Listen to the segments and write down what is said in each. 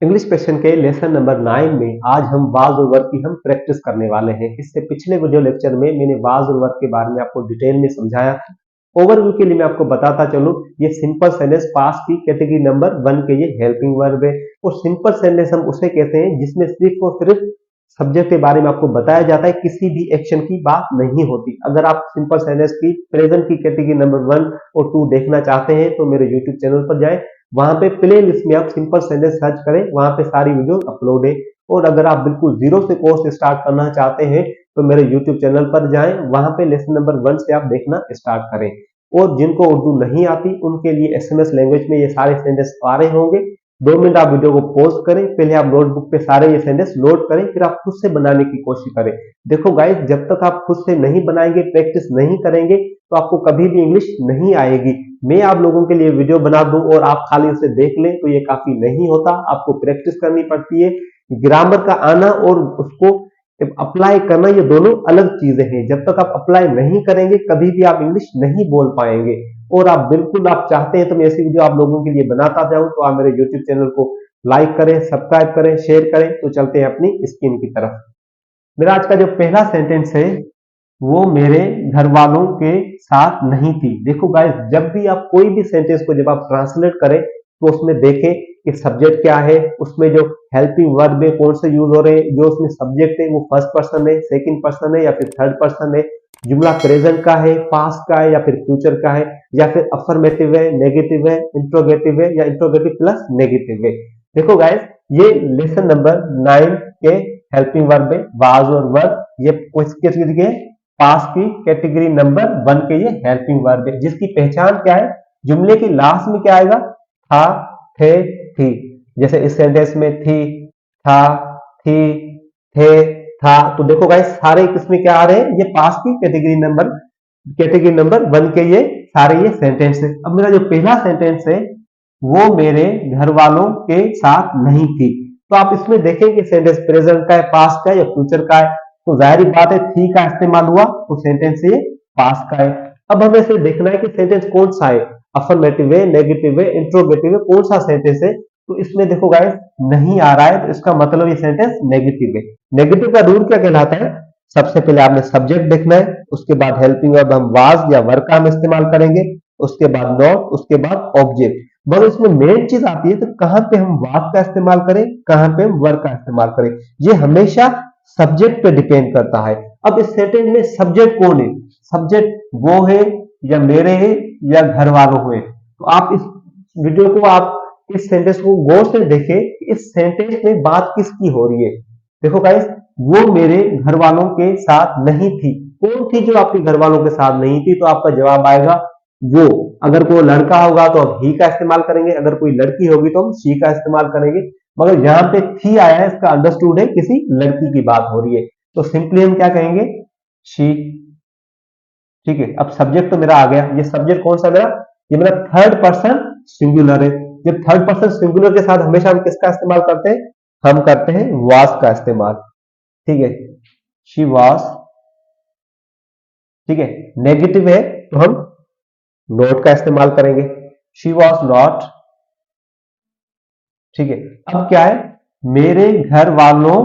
English section के lesson number 9 में आज हम वाज और वर्ब की हम प्रैक्टिस करने वाले हैं। इससे पिछले वीडियो लेक्चर में मैंने वाज और वर्ब के बारे में आपको डिटेल में समझाया था। ओवरव्यू के लिए मैं आपको बताता चलूं, ये सिंपल सेंटेंस पास्ट की कैटेगरी नंबर 1 के ये हेल्पिंग वर्ब है और सिंपल सेंटेंस हम उसे कहते हैं जिसमें सिर्फ और सिर्फ सब्जेक्ट के बारे में आपको बताया जाता है, किसी भी एक्शन की बात नहीं होती। अगर आप सिंपल सेंटेंस की प्रेजेंट की कैटेगरी नंबर 1 और 2 देखना चाहते हैं तो मेरे यूट्यूब चैनल पर जाएं, वहां पे प्ले लिस्ट में आप सिंपल सेंटेंस सर्च करें, वहां पे सारी वीडियो अपलोड है। और अगर आप बिल्कुल जीरो से कोर्स स्टार्ट करना चाहते हैं तो मेरे यूट्यूब चैनल पर जाएं, वहां पे लेसन नंबर 1 से आप देखना स्टार्ट करें। और जिनको उर्दू नहीं आती उनके लिए एसएमएस लैंग्वेज में ये सारे सेंटेंस आ रहे होंगे। 2 मिनट आप वीडियो को पॉज करें, पहले आप नोटबुक पे सारे ये सेंटेंस नोट करें, फिर आप खुद से बनाने की कोशिश करें। देखो गाइस, जब तक आप खुद से नहीं बनाएंगे, प्रैक्टिस नहीं करेंगे, तो आपको कभी भी इंग्लिश नहीं आएगी। मैं आप लोगों के लिए वीडियो बना दूं और आप खाली उसे देख लें तो ये काफी नहीं होता, आपको प्रैक्टिस करनी पड़ती है। ग्रामर का आना और उसको अप्लाई करना ये दोनों अलग चीजें हैं। जब तक आप अप्लाई नहीं करेंगे कभी भी आप इंग्लिश नहीं बोल पाएंगे। और आप बिल्कुल आप चाहते हैं तो मैं ऐसी वीडियो आप लोगों के लिए बनाता जाऊं, तो आप मेरे यूट्यूब चैनल को लाइक करें, सब्सक्राइब करें, शेयर करें। तो चलते हैं अपनी स्क्रीन की तरफ। मेरा आज का जो पहला सेंटेंस है वो मेरे घर वालों के साथ नहीं थी। देखो गाइस, जब भी आप कोई भी सेंटेंस को जब आप ट्रांसलेट करें तो उसमें देखें कि सब्जेक्ट क्या है, उसमें जो हेल्पिंग वर्ब है कौन से यूज हो रहे हैं, जो उसमें सब्जेक्ट है वो फर्स्ट पर्सन है, सेकंड पर्सन है या फिर थर्ड पर्सन है, जुमला प्रेजेंट का है, पास्ट का है या फिर फ्यूचर का है, या फिर अफर्मेटिव है, नेगेटिव है, इंट्रोगेटिव है या इंट्रोगेटिव प्लस नेगेटिव है। देखो गाइस, ये लेसन नंबर 9 के हेल्पिंग वर्ब है, वाज और वर्ब। ये किस चीज के? पास्ट की कैटेगरी नंबर 1 के ये हेल्पिंग वर्ब है, जिसकी पहचान क्या है? जुमले की लास्ट में क्या आएगा? था, थे, थी। जैसे इस सेंटेंस में थी, था, थी, थे, था। तो देखो गाइस, सारे किसमें क्या आ रहे हैं? ये पास्ट की कैटेगरी नंबर 1 के ये सारे ये सेंटेंस है। अब मेरा जो पहला सेंटेंस है वो मेरे घर वालों के साथ नहीं थी। तो आप इसमें देखेंगे सेंटेंस प्रेजेंट का है, पास्ट का है या फ्यूचर का है। तो जाहिर बात है थी का इस्तेमाल हुआ तो सेंटेंस ये पास्ट का है। अब हमें इसे देखना है कि सेंटेंस कौन सा है, अफर्मेटिव है, नेगेटिव है, इंट्रोगेटिव है, कौन सा सेंटेंस है। तो इसमें देखो गाइस, नहीं आ रहा है तो इसका मतलब ये सेंटेंस नेगेटिव है। नेगेटिव का रूल क्या कहलाता है? सबसे पहले आपने सब्जेक्ट देखना है, उसके बाद हेल्पिंग वर्ब हम वाज या वर का हम इस्तेमाल करेंगे, उसके बाद नॉट, उसके बाद ऑब्जेक्ट। मगर इसमें मेन चीज आती है तो कहां पे हम वाज का इस्तेमाल करें, कहां पे हम वर का इस्तेमाल करें। ये हमेशा सब्जेक्ट पे डिपेंड करता है। अब इस सेंटेंस में सब्जेक्ट कौन है? सब्जेक्ट वो है या मेरे है या घर वालों है। तो आप इस वीडियो को, आप इस सेंटेंस को गौर से देखें, इस सेंटेंस में बात किसकी हो रही है। देखो गाइस, वो मेरे घर वालों के साथ नहीं थी। कौन थी जो आपके घर वालों के साथ नहीं थी? तो आपका जवाब आएगा वो। अगर कोई लड़का होगा तो हम ही का इस्तेमाल करेंगे, अगर कोई लड़की होगी तो हम शी का इस्तेमाल करेंगे। मगर यहाँ पे थी आया है, इसका अंडरस्टूड है किसी लड़की की बात हो रही है, तो सिंपली हम क्या कहेंगे? शी। ठीक है, अब सब्जेक्ट तो मेरा आ गया। ये सब्जेक्ट कौन सा मेरा? ये मेरा थर्ड पर्सन सिंगुलर है। ये थर्ड पर्सन सिंगुलर के साथ हमेशा हम किसका इस्तेमाल करते हैं? हम करते हैं वाज का इस्तेमाल। ठीक है, शी वाज। ठीक है, नेगेटिव है तो हम नॉट का इस्तेमाल करेंगे, शी वॉज नॉट। ठीक है, अब क्या है? मेरे घर वालों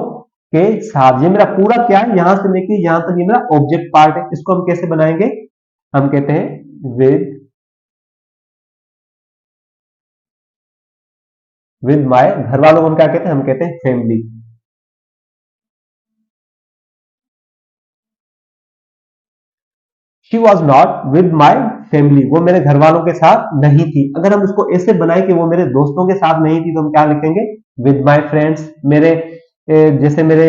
के साथ, ये मेरा पूरा क्या है, यहां से लेके यहां तक ये मेरा ऑब्जेक्ट पार्ट है। इसको हम कैसे बनाएंगे? हम कहते हैं विद माय। घर वालों को हम क्या कहते हैं? हम कहते हैं family. She was not with my family, वो मेरे घर वालों के साथ नहीं थी। अगर हम इसको ऐसे बनाए कि वो मेरे दोस्तों के साथ नहीं थी तो हम क्या लिखेंगे? With my friends. मेरे जैसे मेरे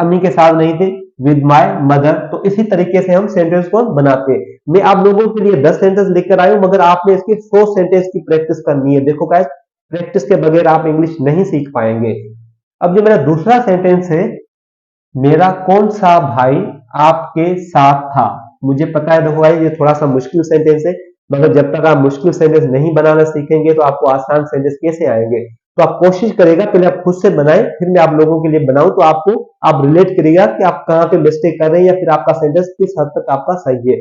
अम्मी के साथ नहीं थे, विद माई मदर। तो इसी तरीके से हम सेंटेंस को बनाते हैं। मैं आप लोगों के लिए 10 सेंटेंस लेकर आया हूं, मगर आपने इसके 100 सेंटेंस की प्रैक्टिस करनी है। देखो गाइस, प्रैक्टिस के बगैर आप इंग्लिश नहीं सीख पाएंगे। अब जो मेरा दूसरा सेंटेंस है, मेरा कौन सा भाई आपके साथ था। मुझे पता है, देखो भाई, ये थोड़ा सा मुश्किल सेंटेंस है, मगर जब तक आप मुश्किल सेंटेंस नहीं बनाना सीखेंगे तो आपको आसान सेंटेंस कैसे आएंगे। तो आप कोशिश करेगा, पहले आप खुद से बनाएं, फिर मैं आप लोगों के लिए बनाऊं, तो आपको आप रिलेट करेगा कि आप कहां पे मिस्टेक कर रहे हैं या फिर आपका सेंटेंस किस हद तक आपका सही है।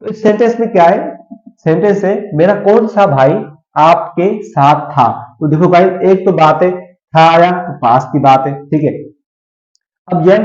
तो इस सेंटेंस में क्या है? सेंटेंस है, मेरा कौन सा भाई आपके साथ था। तो देखो भाई, एक तो बात है, था आया तो पास की बात है, ठीक है। अब यह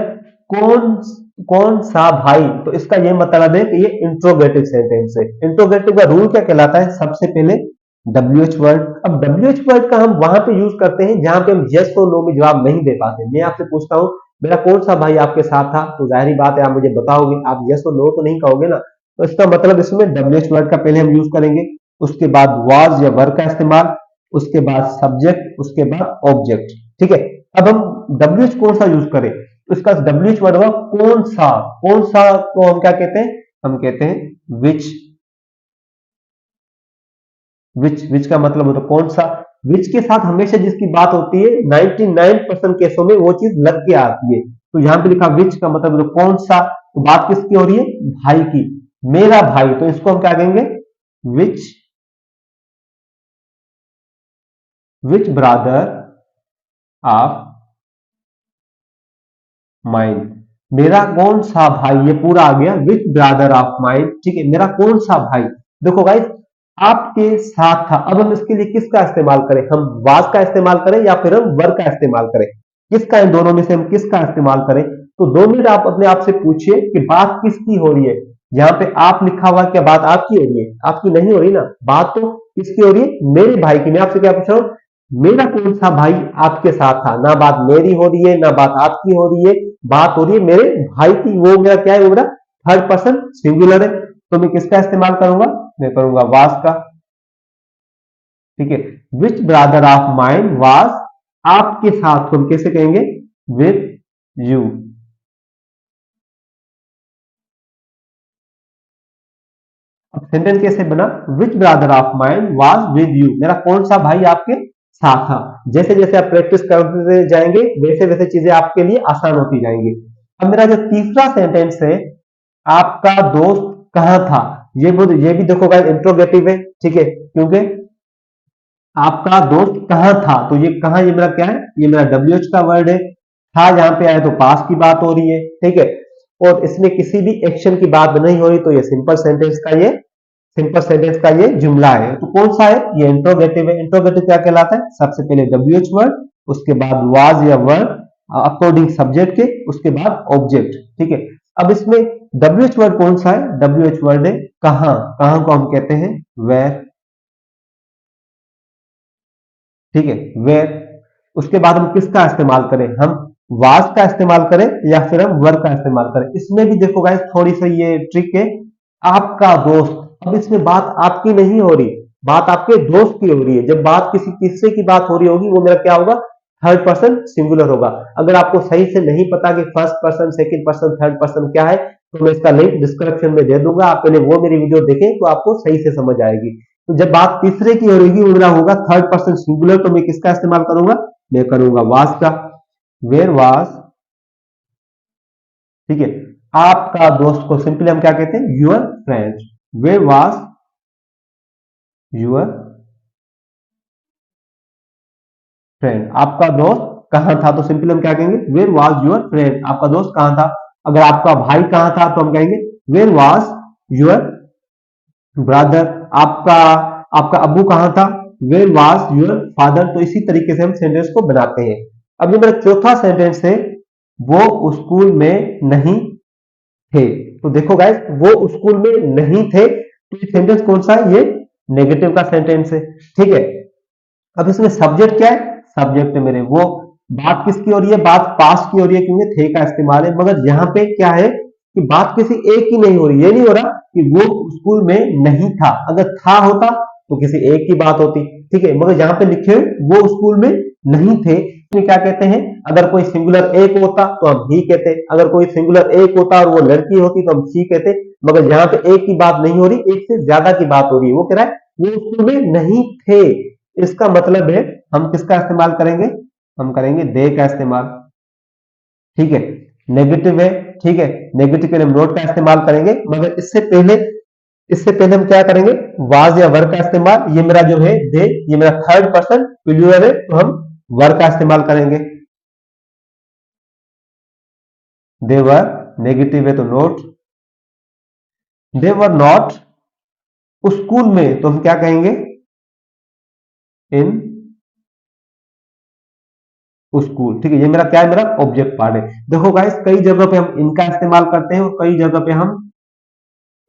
कौन कौन सा भाई, तो इसका ये मतलब है कि ये इंट्रोगेटिव सेंटेंस है। इंट्रोगेटिव का रूल क्या कहलाता है, सबसे पहले WH वर्ड। अब WH वर्ड का हम वहां पे यूज करते हैं जहां पे हम यस और नो में जवाब नहीं दे पाते। मैं आपसे पूछता हूं मेरा कौन सा भाई आपके साथ था, तो जाहिर बात है आप मुझे बताओगे, आप यस और नो तो नहीं कहोगे ना। तो इसका मतलब इसमें WH वर्ड का पहले हम यूज करेंगे, उसके बाद वाज या वर का इस्तेमाल, उसके बाद सब्जेक्ट, उसके बाद ऑब्जेक्ट, ठीक है। अब हम WH कौन सा यूज करें, तो इसका WH वर्ड होगा कौन सा। कौन सा को हम क्या कहते हैं, हम कहते हैं विच। विच का मतलब होता है कौन सा। विच के साथ हमेशा जिसकी बात होती है 99% केसों में वो चीज लग के आती है। तो यहां पे लिखा विच का मतलब होता है कौन सा, तो बात किसकी हो रही है, भाई की। मेरा भाई, तो इसको हम क्या कहेंगे, विच विच ब्रदर ऑफ माइंड। मेरा कौन सा भाई, ये पूरा आ गया विच ब्रदर ऑफ माइंड, ठीक है। मेरा कौन सा भाई, देखो गाइस आपके साथ था। अब हम इसके लिए किसका इस्तेमाल करें, हम वाज का इस्तेमाल करें या फिर हम वर का इस्तेमाल करें, किसका, इन दोनों में से हम किसका इस्तेमाल करें। तो 2 मिनट आप अपने आप से पूछिए कि बात किसकी हो रही है। यहाँ पे आप लिखा हुआ, क्या बात आपकी हो रही है, आपकी नहीं हो रही ना, बात तो किसकी हो रही है, मेरे भाई की। मैं आपसे क्या पूछ रहा हूँ, मेरा कौन सा भाई आपके साथ था, ना बात मेरी हो रही है ना बात आपकी हो रही है, बात हो रही है मेरे भाई की। वो मेरा क्या है, वो मेरा थर्ड पर्सन सिंगुलर है। तो मैं किसका इस्तेमाल करूंगा, मैं करूंगा वाज का, ठीक है। विच ब्रदर ऑफ माइंड वाज, आपके साथ को हम कैसे कहेंगे, विथ यू। अब सेंटेंस कैसे बना, which brother of mind was with you, मेरा कौन सा भाई आपके साथ था। जैसे जैसे आप प्रैक्टिस करते जाएंगे वैसे वैसे चीजें आपके लिए आसान होती जाएंगी। अब मेरा जो तीसरा सेंटेंस है, आपका दोस्त कहाँ था, ये भी देखो गाइस इंट्रोगेटिव है, ठीक है, क्योंकि आपका दोस्त कहाँ था, तो ये कहाँ, ये मेरा क्या है, ये मेरा WH का वर्ड है। था यहाँ पे आया तो पास की बात हो रही है, ठीक है। और इसमें किसी भी एक्शन की बात नहीं हो रही, तो ये सिंपल सेंटेंस का ये जुमला है। तो कौन सा है, ये इंट्रोगेटिव है। इंट्रोगेटिव क्या कहलाता है, सबसे पहले WH वर्ड, उसके बाद वाज या वर्ड अकॉर्डिंग सब्जेक्ट के, उसके बाद ऑब्जेक्ट, ठीक है। अब इसमें WH वर्ड कौन सा है, WH वर्ड है कहाँ। कहाँ को हम कहते हैं वेर, ठीक है, वेर। उसके बाद हम किसका इस्तेमाल करें, हम वाज का इस्तेमाल करें या फिर हम वर का इस्तेमाल करें। इसमें भी देखो गाइस थोड़ी सी ये ट्रिक है, आपका दोस्त। अब इसमें बात आपकी नहीं हो रही, बात आपके दोस्त की हो रही है। जब बात किसी तीसरे की बात हो रही होगी, वो मेरा क्या होगा, थर्ड पर्सन सिंगुलर होगा। अगर आपको सही से नहीं पता कि first person, second person, third person क्या है, तो मैं इसका लिंक डिस्क्रिप्शन में दे दूंगा, आप पहले वो मेरी वीडियो देखें तो आपको सही से समझ आएगी। तो जब बात तीसरे की होगी, वो मेरा होगा थर्ड पर्सन सिंगुलर, तो मैं किसका इस्तेमाल करूंगा, मैं करूंगा वाज का, वेयर वाज, ठीक है। आपका दोस्त को सिंपली हम क्या कहते हैं, your friend. Where was your friend, आपका दोस्त कहां था, तो सिंपली हम क्या कहेंगे, वेयर वाज यूर फ्रेंड, आपका दोस्त कहां था। अगर आपका भाई कहां था तो हम कहेंगे वेयर वाज यूर ब्रदर। आपका आपका अब्बू कहां था, वेयर वाज यूर फादर। तो इसी तरीके से हम सेंटेंस को बनाते हैं। अब ये मेरा चौथा सेंटेंस है, वो स्कूल में नहीं थे। तो देखो गाइस, वो स्कूल में नहीं थे, तो ये सेंटेंस कौन सा है, ये नेगेटिव का सेंटेंस है, ठीक है। अब इसमें सब्जेक्ट क्या है, सब्जेक्ट मेरे वो, बात किसकी हो रही है, बात पास की हो रही है क्योंकि थे का इस्तेमाल है। मगर यहाँ पे क्या है कि बात किसी एक की नहीं हो रही, ये नहीं हो रहा कि वो स्कूल में नहीं था। अगर था होता तो किसी एक की बात होती, ठीक है। मगर यहाँ पे लिखे वो स्कूल में नहीं थे, तो क्या कहते हैं, अगर कोई सिंगुलर एक होता तो हम ही कहते, अगर कोई सिंगुलर एक होता और वो लड़की होती तो हम सी कहते। मगर यहाँ पे एक की बात नहीं हो रही, एक से ज्यादा की बात हो रही है। वो कह रहा है वो स्कूल में नहीं थे, इसका मतलब है हम किसका इस्तेमाल करेंगे, हम करेंगे दे का इस्तेमाल, ठीक है। नेगेटिव है, ठीक है, नेगेटिव के लिए हम नोट का इस्तेमाल करेंगे। मगर इससे पहले हम क्या करेंगे, वाज या वर का इस्तेमाल। ये मेरा जो है दे, ये मेरा थर्ड पर्सन प्लूरल है, तो हम वर का इस्तेमाल करेंगे। दे वर, नेगेटिव है तो note. They were not school में, तो हम क्या कहेंगे, इन स्कूल। ठीक है, ये मेरा क्या है, मेरा ऑब्जेक्ट पार्ट है। देखो गाइस, कई जगह पे हम इनका इस्तेमाल करते हैं और कई जगह पे हम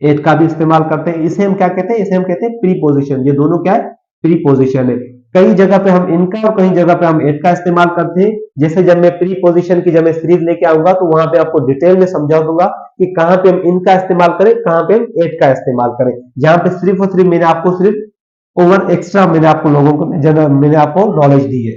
एट का भी इस्तेमाल करते हैं। इसे हम क्या कहते हैं, इसे हम कहते हैं प्रीपोजिशन। ये दोनों क्या है, प्रीपोजिशन है। कई जगह पे हम इनका और कई जगह पे हम एट का इस्तेमाल करते हैं। जैसे जब मैं प्रीपोजिशन की जब मैं सीरीज लेके आऊंगा तो वहां पे आपको डिटेल में समझा दूंगा कि कहां पे हम इनका इस्तेमाल करें, कहां पे हम एट का इस्तेमाल करें। जहां पे सिर्फ और सिर्फ मैंने आपको सिर्फ ओवर एक्स्ट्रा मैंने आपको लोगों को मैंने आपको नॉलेज दी है।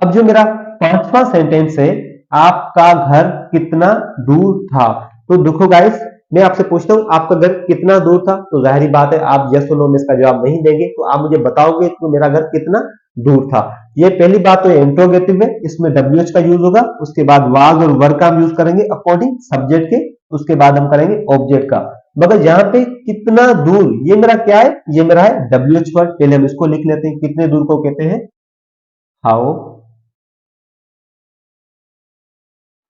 अब जो मेरा पांचवा सेंटेंस है, आपका घर कितना दूर था। तो देखो गाइस, मैं आपसे पूछता हूं आपका घर कितना दूर था, तो जाहिर बात है आप यस और नो में इसका जवाब नहीं देंगे, तो आप मुझे बताओगे कि मेरा घर कितना दूर था। ये पहली बात तो इंट्रोगेटिव है, इसमें डब्ल्यूएच का यूज होगा, उसके बाद वाज और वर्क का हम यूज करेंगे अकॉर्डिंग सब्जेक्ट के, उसके बाद हम करेंगे ऑब्जेक्ट का। मगर यहाँ पे कितना दूर, ये मेरा क्या है, ये मेरा है डब्ल्यूएच वर्ड। पहले हम इसको लिख लेते हैं, कितने दूर को कहते हैं हाउ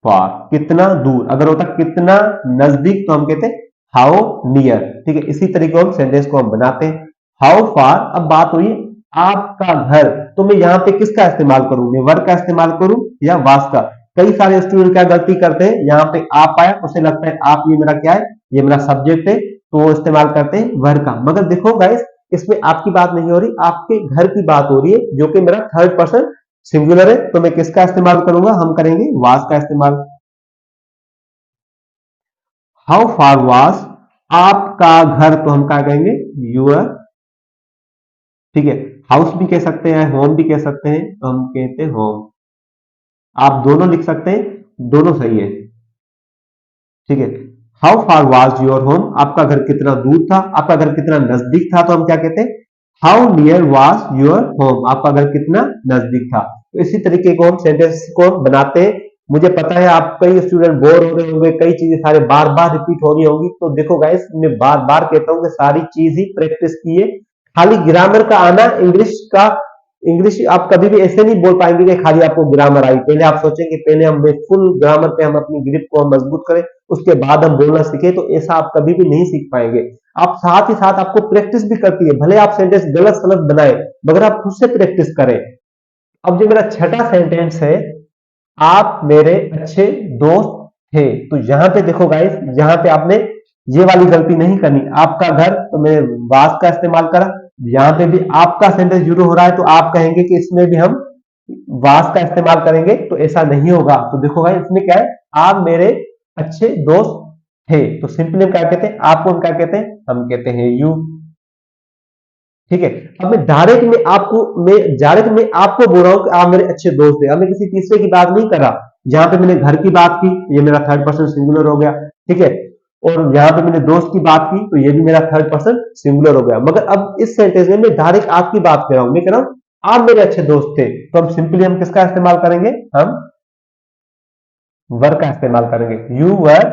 फार, कितना दूर। अगर होता कितना नजदीक तो हम कहते हैं हाउ नियर। ठीक है, इसी तरीके हम सेंटेंस को हम बनाते हैं, हाउ फार। अब बात हुई आपका घर, तो मैं यहाँ पे किसका इस्तेमाल करूं, मैं वर्क का इस्तेमाल करूं या वास का। कई सारे स्टूडेंट क्या गलती करते हैं, यहाँ पे आप आया उसे लगता है आप, ये मेरा क्या है, ये मेरा सब्जेक्ट है, तो वो इस्तेमाल करते हैं वर्क का। मगर देखो गाइस, इसमें आपकी बात नहीं हो रही, आपके घर की बात हो रही है, जो कि मेरा थर्ड पर्सन सिंगुलर है। तो मैं किसका इस्तेमाल करूंगा, हम करेंगे वाज का इस्तेमाल। हाउ फार वाज आपका घर, तो हम क्या कहेंगे यूर। ठीक है, हाउस भी कह सकते हैं, होम भी कह सकते हैं, तो हम कहते हैं होम। आप दोनों लिख सकते हैं, दोनों सही है। ठीक है, how far was your home, आपका घर कितना दूर था, आपका घर कितना नजदीक था, तो हम क्या कहते हैं how near was your home, आपका घर कितना नजदीक था। तो इसी तरीके को हम सेंटेंस को बनाते हैं। मुझे पता है आप कई स्टूडेंट बोर हो रहे होंगे, कई चीजें सारे बार बार रिपीट हो रही होंगी, तो देखो गाइस, मैं बार बार कहता हूं कि सारी चीज ही प्रैक्टिस कीजिए। खाली ग्रामर का आना, इंग्लिश का, इंग्लिश आप कभी भी ऐसे नहीं बोल पाएंगे कि खाली आपको ग्रामर आई। पहले आप सोचेंगे, पहले हम फुल ग्रामर पे हम अपनी ग्रिप को हम मजबूत करें, उसके बाद हम बोलना सीखे, तो ऐसा आप कभी भी नहीं सीख पाएंगे। आप साथ ही साथ आपको प्रैक्टिस भी करती है, भले आप सेंटेंस गलत सलत बनाए, मगर आप खुद से प्रैक्टिस करें। अब जो मेरा छठा सेंटेंस है, आप मेरे अच्छे दोस्त थे। तो यहां पे देखो गाइस, यहां पे आपने ये वाली गलती नहीं करनी। आपका घर, तो मैंने वास का इस्तेमाल करा, यहां पे भी आपका सेंटेंस शुरू हो रहा है, तो आप कहेंगे कि इसमें भी हम वास का इस्तेमाल करेंगे, तो ऐसा नहीं होगा। तो देखो गाइस, इसमें क्या है, आप मेरे अच्छे दोस्त थे, तो सिंपली हम क्या कहते हैं, आपको हम क्या कहते हैं, हम कहते हैं यू। ठीक है, अब मैं आपको बोल रहा हूं कि आप मेरे अच्छे दोस्त हैं। अब मैं किसी तीसरे की बात नहीं कर रहा। जहां पे मैंने घर की बात की, ये मेरा थर्ड पर्सन सिंगुलर हो गया। ठीक है, और यहाँ पे मैंने दोस्त की बात की, तो ये भी मेरा थर्ड पर्सन सिंगुलर हो गया। मगर अब इस सेंटेंस में मैं डायरेक्ट आपकी बात कर रहा हूं, मैं कह रहा हूं आप मेरे अच्छे दोस्त थे, तो हम सिंपली हम किसका इस्तेमाल करेंगे, हम वर का इस्तेमाल करेंगे, यू वर।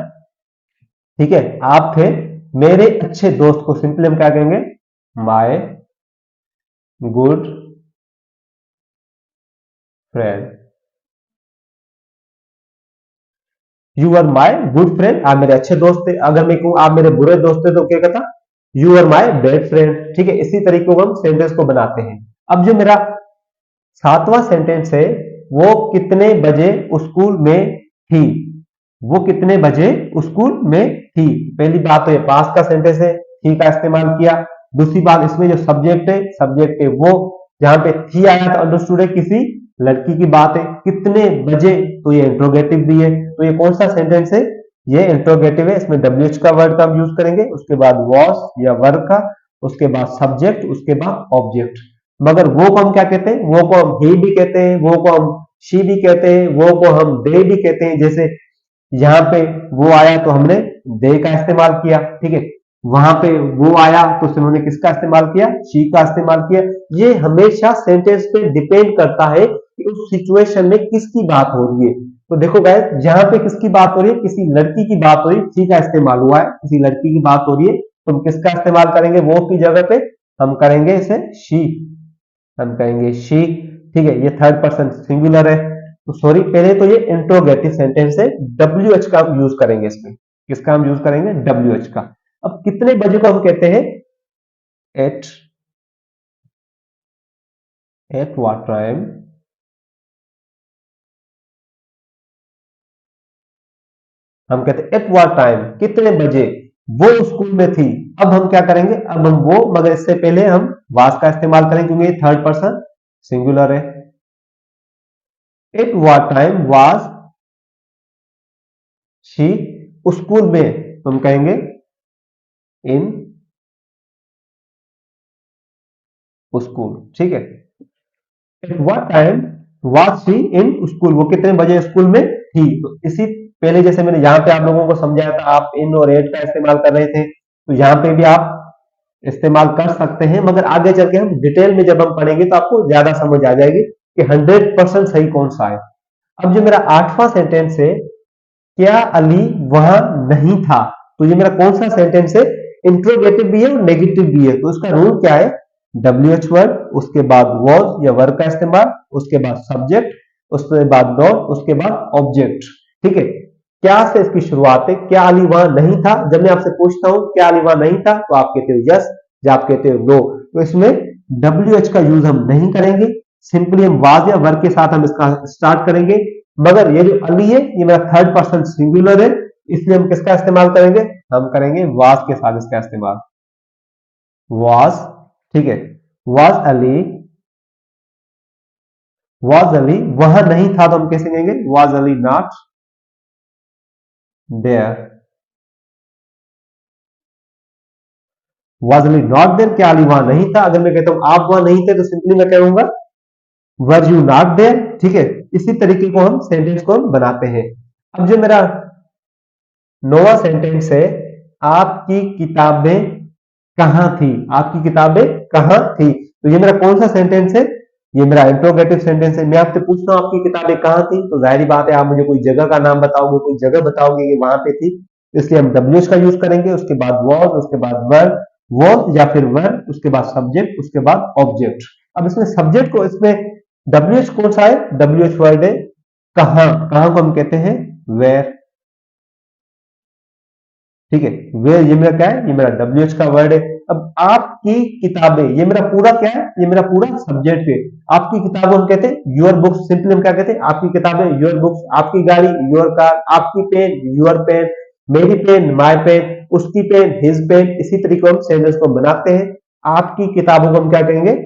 ठीक है, आप थे मेरे अच्छे दोस्त, को सिंपली हम क्या कहेंगे, my good friend. You are my good friend, आप मेरे अच्छे दोस्त थे। अगर मैं कहूं आप मेरे बुरे दोस्त थे, तो क्या कहता, you are my bad friend. ठीक है, इसी तरीके को हम सेंटेंस को बनाते हैं। अब जो मेरा सातवां सेंटेंस है, वो कितने बजे स्कूल में थी। वो कितने बजे स्कूल में थी। पहली बात तो ये पास्ट का सेंटेंस है, थी का इस्तेमाल किया। दूसरी बात, इसमें जो सब्जेक्ट है वो, जहां पे थी आया तो अंडरस्टूड है किसी लड़की की बात है। कितने बजे, तो ये इंट्रोगेटिव भी है, तो ये कौन सा सेंटेंस है, ये इंट्रोगेटिव है। इसमें डब्ल्यूएच का वर्ड का हम यूज करेंगे, उसके बाद वॉस या वर्क का, उसके बाद सब्जेक्ट, उसके बाद ऑब्जेक्ट। मगर वो को हम क्या कहते हैं, वो को हम ही भी कहते हैं, वो को हम शी भी कहते हैं, वो को हम दे भी कहते हैं। जैसे यहाँ पे वो आया तो हमने दे का इस्तेमाल किया। ठीक है, वहां पे वो आया तो उन्होंने किसका इस्तेमाल किया, शी का इस्तेमाल किया। ये हमेशा सेंटेंस पे डिपेंड करता है कि उस सिचुएशन में किसकी बात हो रही है। तो देखो गाइस, यहाँ पे किसकी बात हो रही है, किसी लड़की की बात हो रही है, शी का इस्तेमाल हुआ है, किसी लड़की की बात हो रही है, तो हम किसका इस्तेमाल करेंगे, वो की जगह पे हम करेंगे इसे शी, हम कहेंगे शी। ठीक है, ये थर्ड पर्सन सिंगुलर है, तो सॉरी, पहले तो ये इंट्रोगेटिव सेंटेंस है, डब्ल्यू एच का हम यूज करेंगे इसमें। किसका हम यूज करेंगे, डब्ल्यू एच का। अब कितने बजे को हम कहते हैं, एट, एट व्हाट टाइम, हम कहते हैं एट व्हाट टाइम, कितने बजे वो स्कूल में थी। अब हम क्या करेंगे, अब हम वो, मगर इससे पहले हम वाज का इस्तेमाल करेंगे क्योंकि ये थर्ड पर्सन सिंगुलर है। At what time was she school में, तो हम कहेंगे इन स्कूल। ठीक है, at what time was she in school, वो कितने बजे स्कूल में थी। तो इसी पहले जैसे मैंने यहाँ पे आप लोगों को समझाया था, आप इन और एट का इस्तेमाल कर रहे थे, तो यहाँ पे भी आप इस्तेमाल कर सकते हैं, मगर आगे चल के हम डिटेल में जब हम पढ़ेंगे तो आपको ज्यादा समझ आ जाएगी कि 100% सही कौन सा है। अब जो मेरा 8वां सेंटेंस है, क्या अली वहां नहीं था, तो ये मेरा कौन सा सेंटेंस है, इंट्रोगेटिव भी है और नेगेटिव भी है। तो इसका रूल क्या है, WH वर्ड, उसके बाद वॉज या वर्ब का इस्तेमाल, उसके बाद सब्जेक्ट, उसके बाद नॉन, उसके बाद ऑब्जेक्ट। ठीक है, क्या से इसकी शुरुआत है, क्या अली वहां नहीं था। जब मैं आपसे पूछता हूं क्या अली वहां नहीं था, तो आप कहते हो यस या आप कहते हो नो, तो इसमें WH का यूज हम नहीं करेंगे, सिंपली हम वाज या वर्ब के साथ हम इसका स्टार्ट करेंगे। मगर ये जो अली है ये मेरा थर्ड पर्सन सिंगुलर है, इसलिए हम किसका इस्तेमाल करेंगे, हम करेंगे वाज के साथ इसका इस्तेमाल, वाज। ठीक है, वाज अली, वाज अली वहां नहीं था, तो हम कैसे कहेंगे, was Ali not there, was Ali not there, क्या अली वहां नहीं था। अगर मैं कहता हूं आप वहां नहीं थे, तो सिंपली मैं कहूंगा वर यू नॉट देयर। ठीक है, इसी तरीके को हम सेंटेंस को बनाते हैं। अब जो मेरा 9वां सेंटेंस है, आपकी किताबें कहां थी, आपकी किताबें कहां थी, तो ये मेरा कौन सा सेंटेंस है, ये मेरा इंट्रोगेटिव सेंटेंस है। मैं आपसे पूछता हूं आपकी किताबें कहां थी, तो जाहिर बात है आप मुझे कोई जगह का नाम बताओगे, कोई जगह बताओगे कि वहां पे थी, इसलिए हम WH का यूज करेंगे, उसके बाद वॉज, उसके बाद वर्ब, वॉज या फिर वर्ब, उसके बाद सब्जेक्ट, उसके बाद ऑब्जेक्ट। अब इसमें सब्जेक्ट को, इसमें WH कौन सा है, WH वर्ड है कहां, कहां को हम कहते हैं वेयर। ठीक है, वे ये मेरा क्या है, ये मेरा WH का वर्ड है। अब आपकी किताबें, ये मेरा पूरा क्या है, ये मेरा पूरा सब्जेक्ट है। आपकी किताबें हम कहते हैं योर बुक्स, सिंपली हम क्या कहते हैं, आपकी किताबें योर बुक्स, आपकी गाड़ी योर कार, आपकी पेन योर पेन, मेरी पेन माय पेन, उसकी पेन हिज पेन। इसी तरीके हम सेंटेंस को बनाते हैं। आपकी किताबों को हम क्या कहेंगे,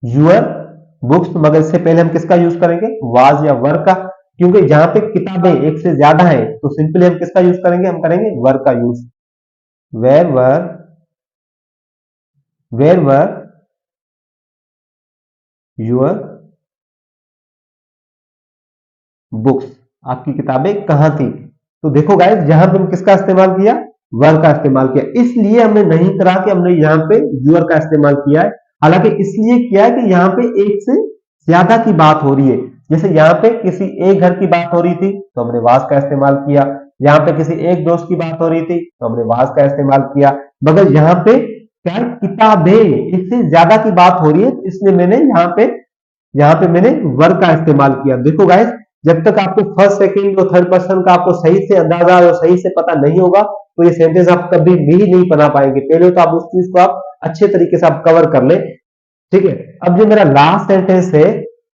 यूर बुक्स, मगर इससे पहले हम किसका यूज करेंगे, वाज या वर्ब का, क्योंकि जहां पे किताबें एक से ज्यादा है, तो सिंपली हम किसका यूज करेंगे, हम करेंगे वर्ब का use, where were, where were your books, आपकी किताबें कहां थी। तो देखो गाइस, यहां पे हम किसका इस्तेमाल किया, वर्ब का इस्तेमाल किया, इसलिए हमने नहीं करा कि हमने यहाँ पे यूर का इस्तेमाल किया है। हालांकि इसलिए किया है कि यहाँ पे एक से ज्यादा की बात हो रही है। जैसे यहाँ पे किसी एक घर की बात हो रही थी, तो हमने वाज का इस्तेमाल किया। यहाँ पे किसी एक दोस्त की बात हो रही थी, तो हमने वाज का इस्तेमाल किया। मगर यहाँ पे क्या है, किताबें एक से ज्यादा की बात हो रही है, इसलिए मैंने यहाँ पे मैंने वर्ब का इस्तेमाल किया। देखो गाइस, जब तक आपको फर्स्ट सेकंड और थर्ड पर्सन का आपको सही से अंदाजा और सही से पता नहीं होगा, तो ये सेंटेंस आप कभी भी नहीं बना पाएंगे। पहले तो आप उस चीज को आप अच्छे तरीके से आप कवर कर ले। ठीक है, अब जो मेरा लास्ट सेंटेंस है,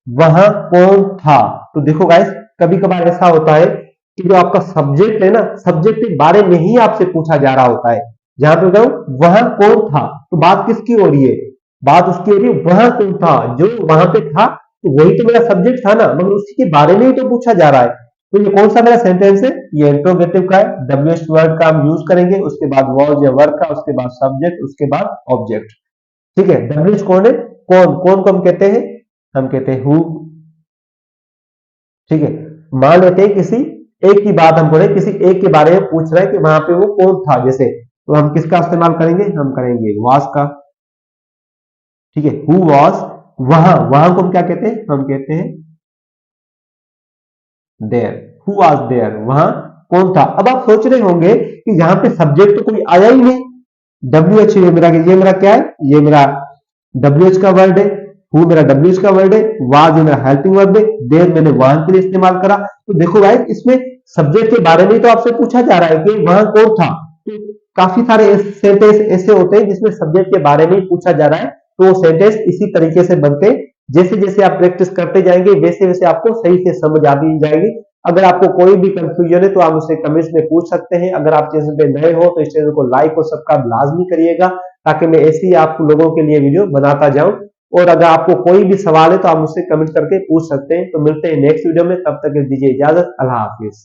वहां कौन था, तो देखो गाइस, कभी कभार ऐसा होता है कि जो आपका सब्जेक्ट है ना, सब्जेक्ट के बारे में ही आपसे पूछा जा रहा होता है। जहां पे कहूं वहां कौन था, तो बात किसकी हो रही है, बात उसकी हो रही है वहां कौन था, जो वहां पे था, तो वही तो मेरा सब्जेक्ट था ना, मगर उसी के बारे में ही तो पूछा जा रहा है। तो ये कौन सा मेरा सेंटेंस है, ये इंट्रोगेटिव का है। WH वर्ड का हम यूज करेंगे, उसके बाद वॉज या वर्ब का, उसके बाद सब्जेक्ट, उसके बाद ऑब्जेक्ट। ठीक है, WH कौन है, कौन, कौन को हम कहते हैं, हम कहते हैं हु। ठीक है, मान लेते हैं किसी एक की बात हमको नहीं, किसी एक के बारे में पूछ रहा है कि वहां पे वो कौन था, जैसे, तो हम किसका इस्तेमाल करेंगे, हम करेंगे वाज का। ठीक है, हु वाज, वहां, वहां को हम क्या कहते हैं, हम कहते हैं देयर, हु वाज देयर, वहां कौन था। अब आप सोच रहे होंगे कि यहाँ पे सब्जेक्ट तो कोई आया ही नहीं, WH ये मेरा क्या है, ये मेरा WH का वर्ड है, हु मेरा WH का वर्ड है, वाज ये मेरा हेल्पिंग वर्ब है, देयर मैंने वहां के लिए इस्तेमाल करा। तो देखो गाइस, इसमें सब्जेक्ट के बारे में तो आपसे पूछा जा रहा है कि वहां कौन था। तो काफी सारे सेंटेंस ऐसे होते हैं जिसमें सब्जेक्ट के बारे में पूछा जा रहा है, तो सेंटेंस इसी तरीके से बनते हैं। जैसे जैसे आप प्रैक्टिस करते जाएंगे, वैसे वैसे आपको सही से समझ आती जाएगी। अगर आपको कोई भी कंफ्यूजन है तो आप मुझसे कमेंट्स में पूछ सकते हैं। अगर आप चैनल पे नए हो तो इस चैनल को लाइक और सब्सक्राइब लाजमी करिएगा, ताकि मैं ऐसी ही आप लोगों के लिए वीडियो बनाता जाऊं। और अगर आपको कोई भी सवाल है तो आप मुझसे कमेंट करके पूछ सकते हैं। तो मिलते हैं नेक्स्ट वीडियो में, तब तक दीजिए इजाजत। अल्लाह हाफिज।